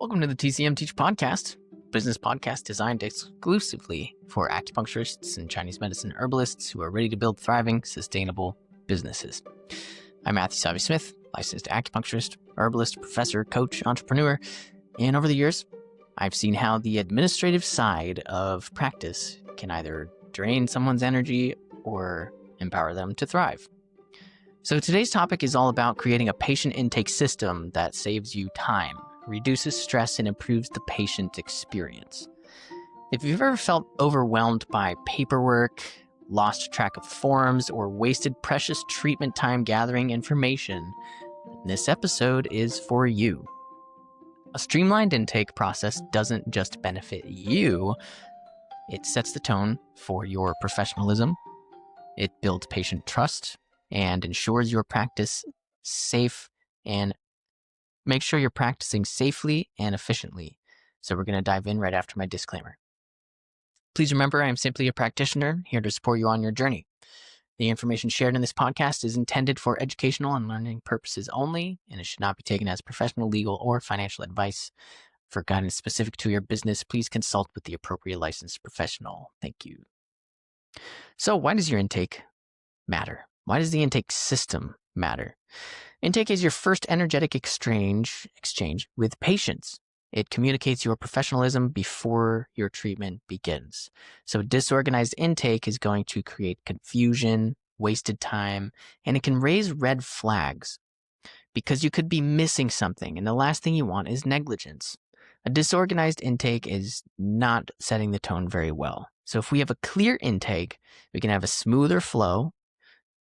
Welcome to the TCM Teach podcast, business podcast designed exclusively for acupuncturists and Chinese medicine herbalists who are ready to build thriving, sustainable businesses. I'm Sabey Smith, licensed acupuncturist, herbalist, professor, coach, entrepreneur, and over the years, I've seen how the administrative side of practice can either drain someone's energy or empower them to thrive. So today's topic is all about creating a patient intake system that saves you time, reduces stress, and improves the patient experience. If you've ever felt overwhelmed by paperwork, lost track of forms, or wasted precious treatment time gathering information, this episode is for you. A streamlined intake process doesn't just benefit you, it sets the tone for your professionalism. It builds patient trust and ensures your practice safe and make sure you're practicing safely and efficiently. So we're going to dive in right after my disclaimer. Please remember, I am simply a practitioner here to support you on your journey. The information shared in this podcast is intended for educational and learning purposes only, and it should not be taken as professional, legal, or financial advice. For guidance specific to your business, please consult with the appropriate licensed professional. Thank you. So why does your intake matter? Why does the intake system matter? Intake is your first energetic exchange with patients. It communicates your professionalism before your treatment begins. So disorganized intake is going to create confusion, wasted time, and it can raise red flags because you could be missing something, and the last thing you want is negligence. A disorganized intake is not setting the tone very well. So if we have a clear intake, we can have a smoother flow,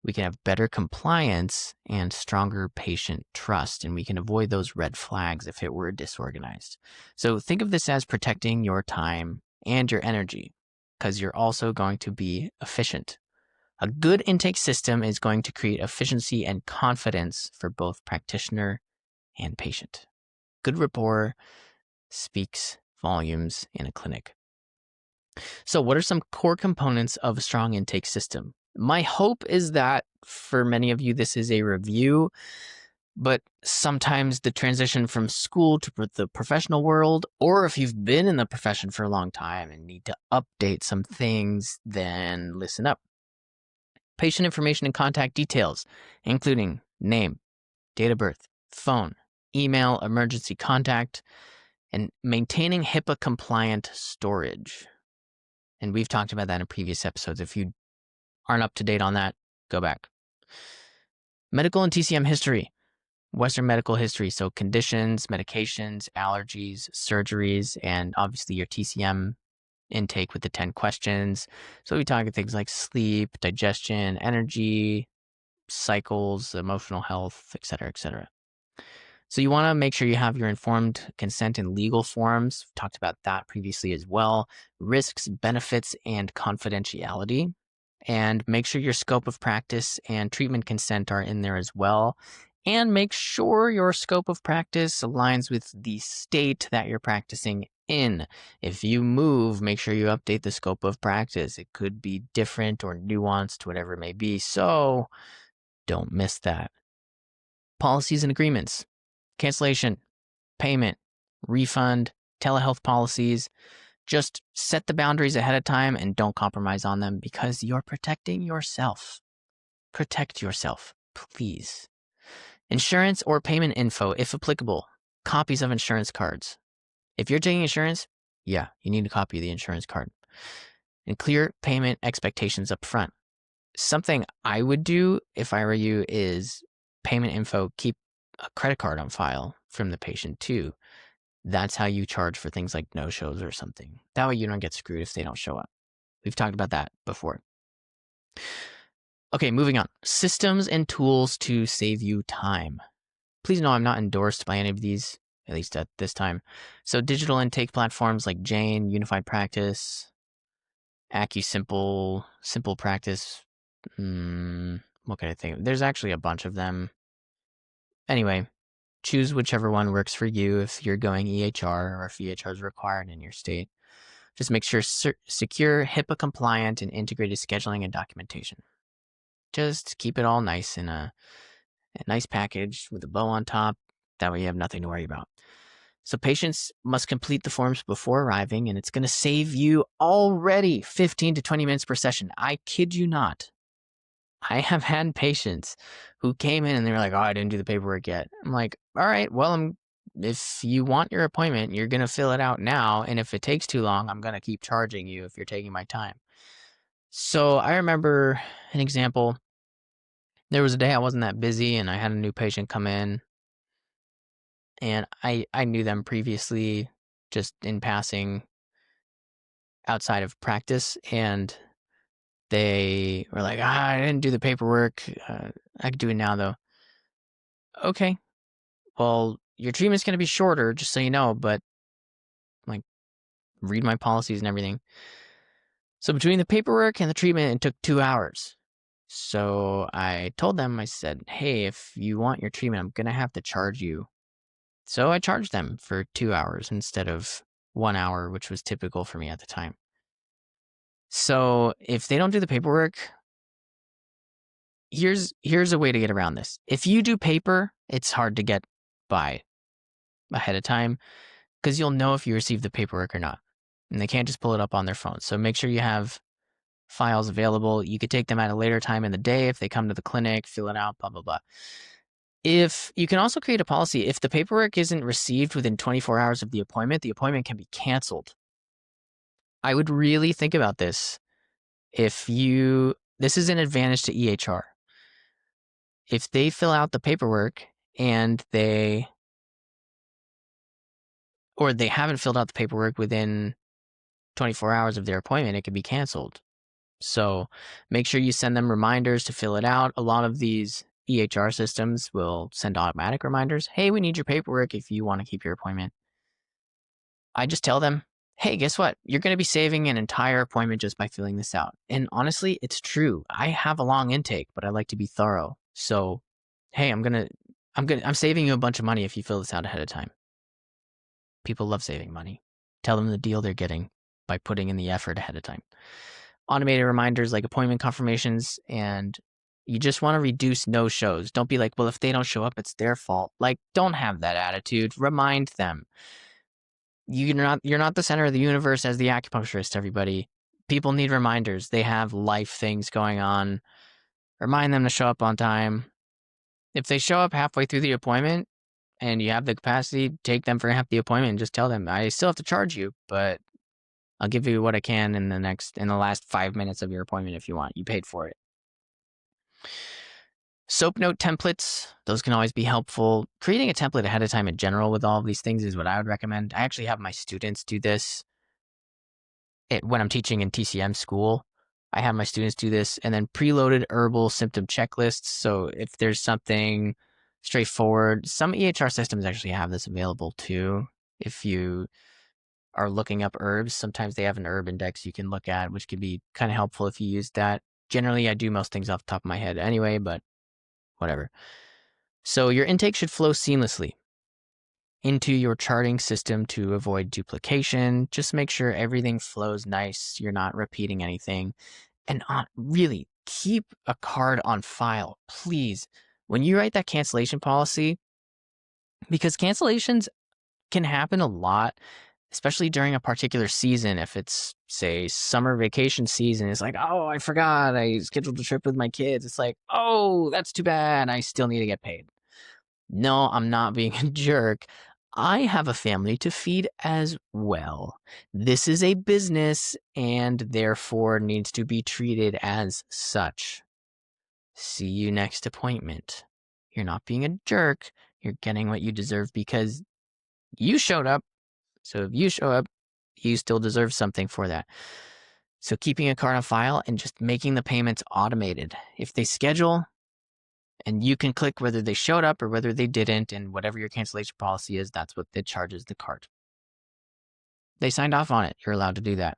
we can have better compliance and stronger patient trust, and we can avoid those red flags if it were disorganized. So think of this as protecting your time and your energy because you're also going to be efficient. A good intake system is going to create efficiency and confidence for both practitioner and patient. Good rapport speaks volumes in a clinic. So what are some core components of a strong intake system? My hope is that for many of you, this is a review, but sometimes the transition from school to the professional world, or if you've been in the profession for a long time and need to update some things, then listen up. Patient information and contact details, including name, date of birth, phone, email, emergency contact, and maintaining HIPAA-compliant storage. And we've talked about that in previous episodes. If you aren't up to date on that, go back. Medical and TCM history, Western medical history, so conditions, medications, allergies, surgeries, and obviously your TCM intake with the 10 questions. So we talk about things like sleep, digestion, energy, cycles, emotional health, etc., etc. So you want to make sure you have your informed consent in legal forms. We've talked about that previously as well. Risks, benefits, and confidentiality. And make sure your scope of practice and treatment consent are in there as well. And make sure your scope of practice aligns with the state that you're practicing in. If you move, make sure you update the scope of practice. It could be different or nuanced, whatever it may be. So don't miss that. Policies and agreements, cancellation, payment, refund, telehealth policies. Just set the boundaries ahead of time and don't compromise on them because you're protecting yourself. Protect yourself, please. Insurance or payment info, if applicable. Copies of insurance cards. If you're taking insurance, yeah, you need a copy of the insurance card. And clear payment expectations up front. Something I would do if I were you is payment info, keep a credit card on file from the patient too. That's how you charge for things like no-shows or something. That way you don't get screwed if they don't show up. We've talked about that before. Okay, moving on. Systems and tools to save you time. Please know I'm not endorsed by any of these, at least at this time. So digital intake platforms like Jane, Unified Practice, AccuSimple, Simple Practice. What can I think of? There's actually a bunch of them. Anyway, choose whichever one works for you if you're going EHR or if EHR is required in your state. Just make sure secure, HIPAA compliant, and integrated scheduling and documentation. Just keep it all nice in a nice package with a bow on top. That way you have nothing to worry about. So patients must complete the forms before arriving, and it's going to save you already 15 to 20 minutes per session. I kid you not. I have had patients who came in and they were like, oh, I didn't do the paperwork yet. I'm like, all right, well, if you want your appointment, you're going to fill it out now. And if it takes too long, I'm going to keep charging you if you're taking my time. So I remember an example. There was a day I wasn't that busy and I had a new patient come in. And I knew them previously just in passing outside of practice. And they were like, I didn't do the paperwork. I could do it now, though. Okay. Well, your treatment's going to be shorter, just so you know, but like, read my policies and everything. So between the paperwork and the treatment, it took 2 hours. So I told them, I said, hey, if you want your treatment, I'm going to have to charge you. So I charged them for 2 hours instead of 1 hour, which was typical for me at the time. So if they don't do the paperwork, here's a way to get around this. If you do paper, it's hard to get by ahead of time because you'll know if you receive the paperwork or not. And they can't just pull it up on their phone. So make sure you have files available. You could take them at a later time in the day if they come to the clinic, fill it out, blah, blah, blah. If you can also create a policy, if the paperwork isn't received within 24 hours of the appointment can be canceled. I would really think about this. This is an advantage to EHR. If they fill out the paperwork and they haven't filled out the paperwork within 24 hours of their appointment, it could be canceled. So make sure you send them reminders to fill it out. A lot of these EHR systems will send automatic reminders. Hey, we need your paperwork if you want to keep your appointment. I just tell them, hey, guess what? You're going to be saving an entire appointment just by filling this out. And honestly, it's true. I have a long intake, but I like to be thorough. So, hey, I'm saving you a bunch of money if you fill this out ahead of time. People love saving money. Tell them the deal they're getting by putting in the effort ahead of time. Automated reminders like appointment confirmations, and you just want to reduce no-shows. Don't be like, well, if they don't show up, it's their fault. Like, don't have that attitude. Remind them. You're not the center of the universe as the acupuncturist, everybody. People need reminders. They have life things going on. Remind them to show up on time. If they show up halfway through the appointment and you have the capacity, take them for half the appointment and just tell them, I still have to charge you, but I'll give you what I can in the last 5 minutes of your appointment if you want. You paid for it. Soap note templates, those can always be helpful. Creating a template ahead of time in general with all of these things is what I would recommend. I actually have my students do this when I'm teaching in TCM school. I have my students do this, and then preloaded herbal symptom checklists. So if there's something straightforward, some EHR systems actually have this available too. If you are looking up herbs, sometimes they have an herb index you can look at, which could be kind of helpful if you use that. Generally, I do most things off the top of my head anyway, but whatever. So your intake should flow seamlessly into your charting system to avoid duplication. Just make sure everything flows nice. You're not repeating anything. And really, keep a card on file, please. When you write that cancellation policy, because cancellations can happen a lot, especially during a particular season. If it's, say, summer vacation season, it's like, oh, I forgot. I scheduled a trip with my kids. It's like, oh, that's too bad. I still need to get paid. No, I'm not being a jerk. I have a family to feed as well. This is a business and therefore needs to be treated as such. See you next appointment. You're not being a jerk. You're getting what you deserve because you showed up. So if you show up, you still deserve something for that. So keeping a card on file and just making the payments automated. If they schedule, and you can click whether they showed up or whether they didn't, and whatever your cancellation policy is, that's what it charges the card. They signed off on it. You're allowed to do that.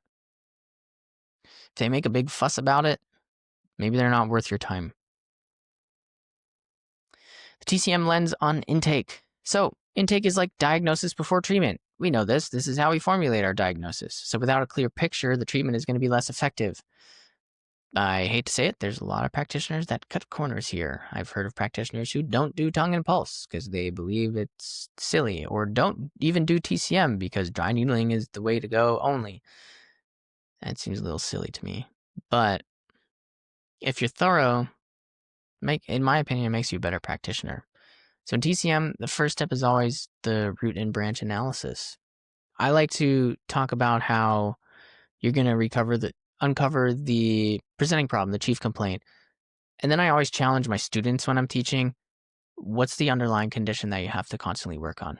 If they make a big fuss about it, maybe they're not worth your time. The TCM lens on intake. So intake is like diagnosis before treatment. We know this. This is how we formulate our diagnosis. So without a clear picture, the treatment is going to be less effective. I hate to say it, there's a lot of practitioners that cut corners here. I've heard of practitioners who don't do tongue and pulse because they believe it's silly, or don't even do TCM because dry needling is the way to go only. That seems a little silly to me. But if you're thorough, in my opinion, it makes you a better practitioner. So in TCM, the first step is always the root and branch analysis. I like to talk about how you're going to uncover the presenting problem, the chief complaint. And then I always challenge my students when I'm teaching, what's the underlying condition that you have to constantly work on?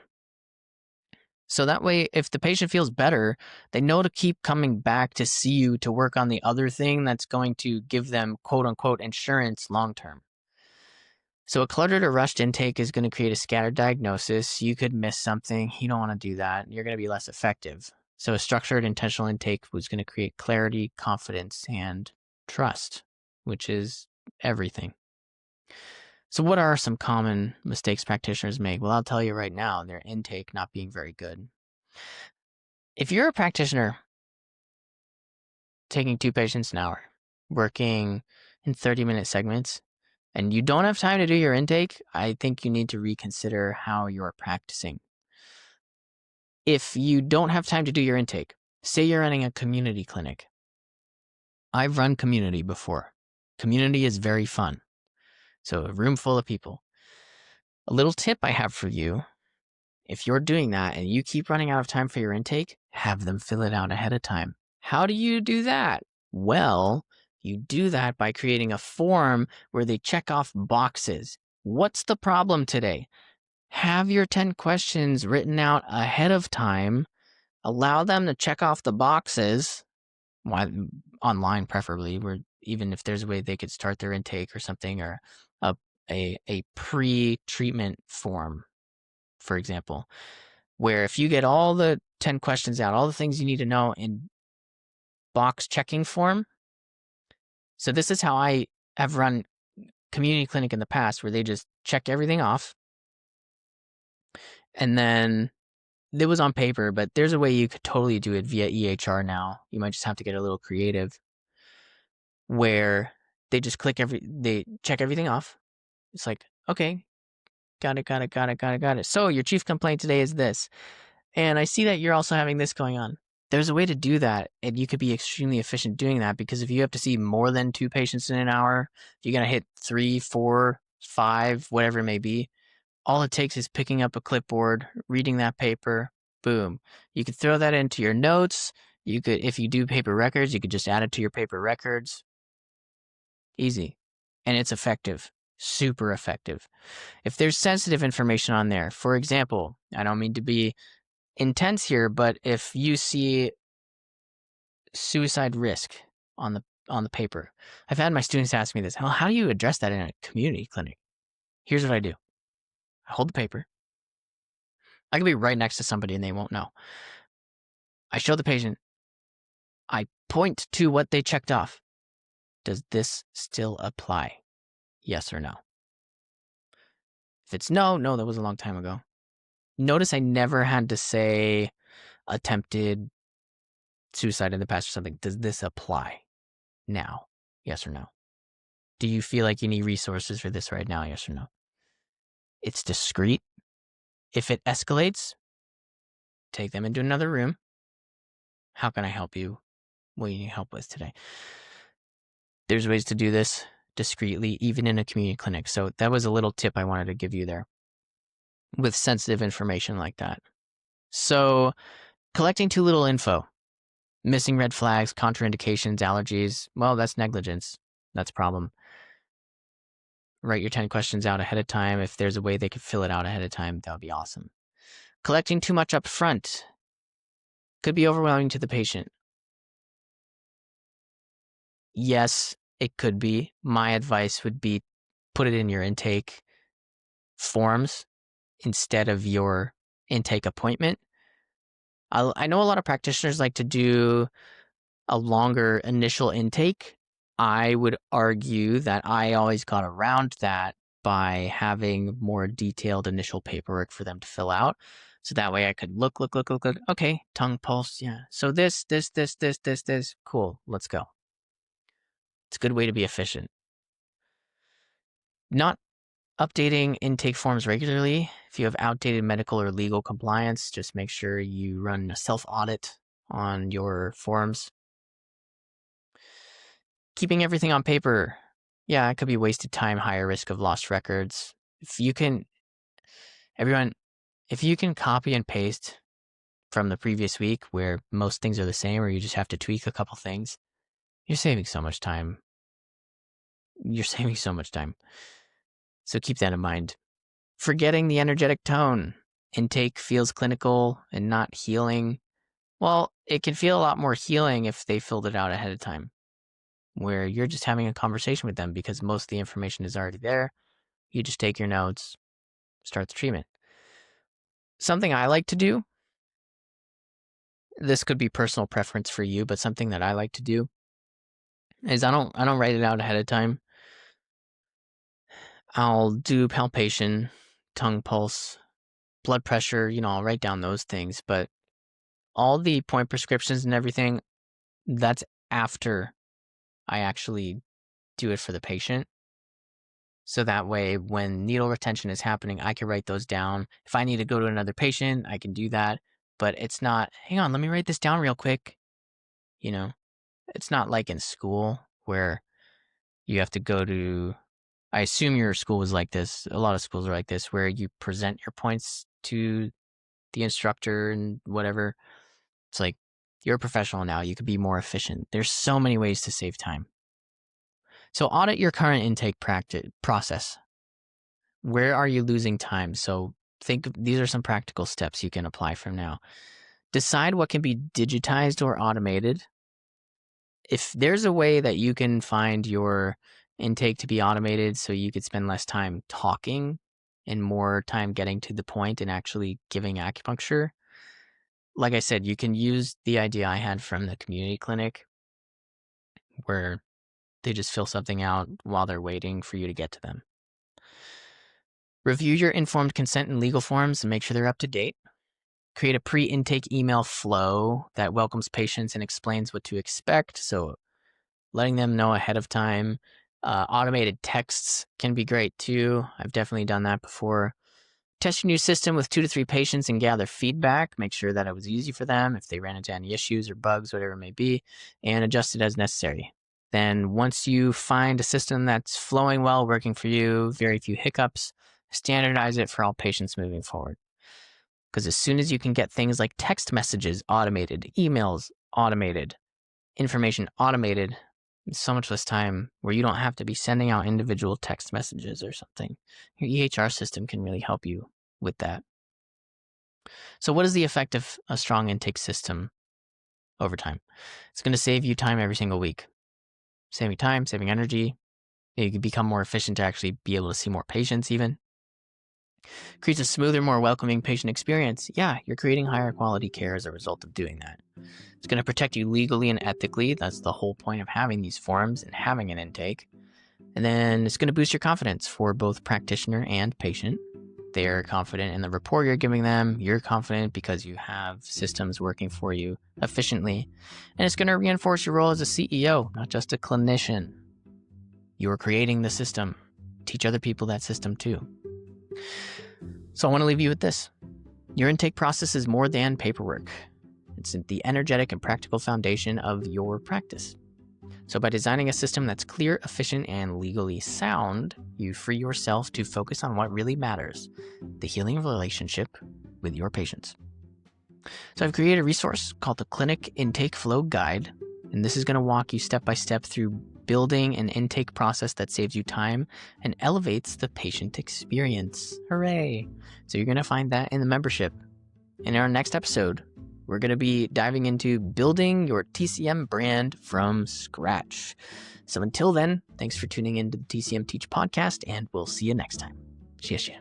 So that way, if the patient feels better, they know to keep coming back to see you to work on the other thing that's going to give them quote unquote insurance long term. So a cluttered or rushed intake is going to create a scattered diagnosis. You could miss something. You don't want to do that. You're going to be less effective. So a structured, intentional intake was going to create clarity, confidence, and trust, which is everything. So what are some common mistakes practitioners make? Well, I'll tell you right now, their intake not being very good. If you're a practitioner taking 2 patients an hour, working in 30-minute segments, and you don't have time to do your intake, I think you need to reconsider how you're practicing. If you don't have time to do your intake, say you're running a community clinic. I've run community before. Community is very fun. So a room full of people. A little tip I have for you, if you're doing that and you keep running out of time for your intake, have them fill it out ahead of time. How do you do that? Well, you do that by creating a form where they check off boxes. What's the problem today? Have your 10 questions written out ahead of time. Allow them to check off the boxes, online preferably, where even if there's a way they could start their intake or something, or a pre-treatment form, for example, where if you get all the 10 questions out, all the things you need to know in box checking form. So this is how I have run community clinic in the past, where they just check everything off. And then it was on paper, but there's a way you could totally do it via EHR now. You might just have to get a little creative, where they just they check everything off. It's like, okay, got it. So your chief complaint today is this. And I see that you're also having this going on. There's a way to do that, and you could be extremely efficient doing that, because if you have to see more than 2 patients in an hour, you're going to hit 3, 4, 5, whatever it may be. All it takes is picking up a clipboard, reading that paper, boom. You could throw that into your notes. You could, if you do paper records, you could just add it to your paper records. Easy. And it's effective, super effective. If there's sensitive information on there, for example, I don't mean to be intense here, but if you see suicide risk on the paper, I've had my students ask me this: how do you address that in a community clinic? Here's what I do. I hold the paper. I could be right next to somebody and they won't know. I show the patient. I point to what they checked off. Does this still apply? Yes or no? If it's no, that was a long time ago. Notice I never had to say attempted suicide in the past or something. Does this apply now? Yes or no? Do you feel like you need resources for this right now? Yes or no? It's discreet. If it escalates, take them into another room. How can I help you? What do you need help with today? There's ways to do this discreetly, even in a community clinic. So that was a little tip I wanted to give you there with sensitive information like that. So collecting too little info, missing red flags, contraindications, allergies, well, that's negligence. That's a problem. Write your 10 questions out ahead of time. If there's a way they could fill it out ahead of time, that would be awesome. Collecting too much up front could be overwhelming to the patient. Yes, it could be. My advice would be put it in your intake forms instead of your intake appointment. I know a lot of practitioners like to do a longer initial intake. I would argue that I always got around that by having more detailed initial paperwork for them to fill out. So that way I could look. Okay, tongue pulse, yeah. So this. Cool, let's go. It's a good way to be efficient. Not updating intake forms regularly. If you have outdated medical or legal compliance, just make sure you run a self-audit on your forms. Keeping everything on paper, yeah, it could be wasted time, higher risk of lost records. If you can copy and paste from the previous week where most things are the same or you just have to tweak a couple things, you're saving so much time. So keep that in mind. Forgetting the energetic tone. Intake feels clinical and not healing. Well, it can feel a lot more healing if they filled it out ahead of time, where you're just having a conversation with them because most of the information is already there. You just take your notes, start the treatment. Something I like to do, this could be personal preference for you, but something that I like to do is I don't write it out ahead of time. I'll do palpation, tongue pulse, blood pressure, I'll write down those things, but all the point prescriptions and everything, that's after I actually do it for the patient. So that way, when needle retention is happening, I can write those down. If I need to go to another patient, I can do that. But it's not, hang on, let me write this down real quick. It's not like in school where you have to go to, I assume your school was like this. A lot of schools are like this, where you present your points to the instructor and whatever. It's like, you're a professional now. You could be more efficient. There's so many ways to save time. So audit your current intake process. Where are you losing time? So these are some practical steps you can apply from now. Decide what can be digitized or automated. If there's a way that you can find your intake to be automated so you could spend less time talking and more time getting to the point and actually giving acupuncture, like I said, you can use the idea I had from the community clinic where they just fill something out while they're waiting for you to get to them. Review your informed consent and legal forms and make sure they're up to date. Create a pre-intake email flow that welcomes patients and explains what to expect. So letting them know ahead of time. Automated texts can be great too. I've definitely done that before. Test your new system with 2 to 3 patients and gather feedback. Make sure that it was easy for them if they ran into any issues or bugs, whatever it may be, and adjust it as necessary. Then once you find a system that's flowing well, working for you, very few hiccups, standardize it for all patients moving forward. Because as soon as you can get things like text messages automated, emails automated, information automated, so much less time where you don't have to be sending out individual text messages or something. Your EHR system can really help you with that. So what is the effect of a strong intake system over time? It's going to save you time every single week. Saving time, saving energy. You can become more efficient to actually be able to see more patients even. Creates a smoother, more welcoming patient experience. Yeah, you're creating higher quality care as a result of doing that. It's going to protect you legally and ethically. That's the whole point of having these forms and having an intake. And then it's going to boost your confidence for both practitioner and patient. They're confident in the rapport you're giving them. You're confident because you have systems working for you efficiently. And it's going to reinforce your role as a CEO, not just a clinician. You are creating the system. Teach other people that system too. So I want to leave you with this. Your intake process is more than paperwork. It's the energetic and practical foundation of your practice. So by designing a system that's clear, efficient, and legally sound, you free yourself to focus on what really matters, the healing of relationship with your patients. So I've created a resource called the Clinic Intake Flow Guide, and this is going to walk you step by step through building an intake process that saves you time and elevates the patient experience. Hooray! So you're going to find that in the membership. In our next episode, we're going to be diving into building your TCM brand from scratch. So until then, thanks for tuning in to the TCM Teach podcast, and we'll see you next time. Cheers.